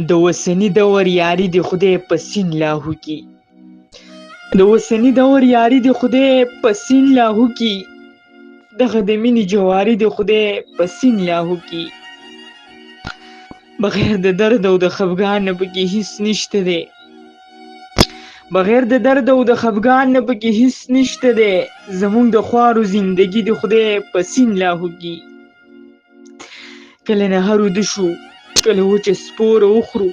د اوسني دور یاري د خدای په سین لاهو کې، د اوسني دور یاري د خدای په سین لاهو کې، دغه د مینې جواري د خدای په سین لاهو کې. بغیر د درد او د خفګان نه پکې هیڅ نشته دی، بغیر د درد او د خفګان نه پکې هیڅ نشته دی. زمونږ د خوارو زندگی د خدای په سین لاهو کې. کله نهر وده شو کله وچه سپوره وخورو،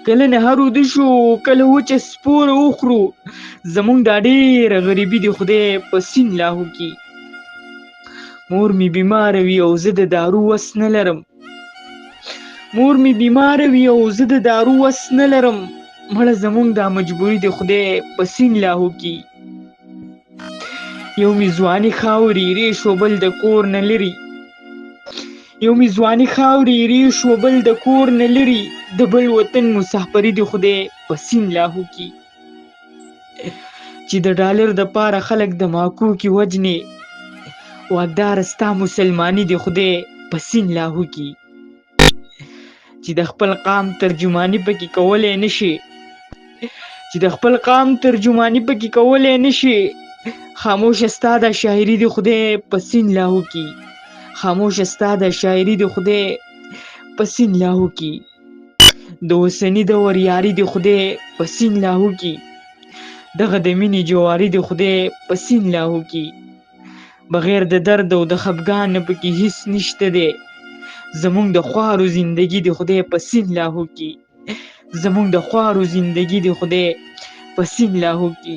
کله نهر وده شو کله وچه سپوره وخورو. زمونږ دا ډېره غریبي د خدای په سین لاهو کې. مور می بیماره وي او زه د دارو وس نه لرم، مور می بیماره وي او زه د دارو وس نه لرم. مړه زمونږ دا مجبوري د خدای په سین لاهو کې. یو می ځواني خاورې ریش و بل د کور نه لري، یو می ځواني خاورې ریش و بل د کور نه لري. د بل وطن مسافري د خدای په سین لاهو کې. چې د ډالر د پاره خلک د ماکو کې وجنې، واکدار ستا مسلمانی د خدای په سین لاهو کې. چې د خپل قام ترجمانی پکې کولای نشي، چې د خپل قام ترجمانی پکې کولای نشي. خاموش ستا د شاعري د خدای په سین لاهو کې، خاموش ستا د شاعري د خدای په سین لاهو کې. د اوسني دور یاري د خدای په سین لاهو کې، دغه د مینې جواري د خدای په سین لاهو کې. بغیر د درد او د خفګان نه پکې هیڅ نشته دی. زمونږ د خوارو زندگی د خدای په سین لاهو کې، زمونږ د خوارو زندگی د خدای په سین لاهو کې.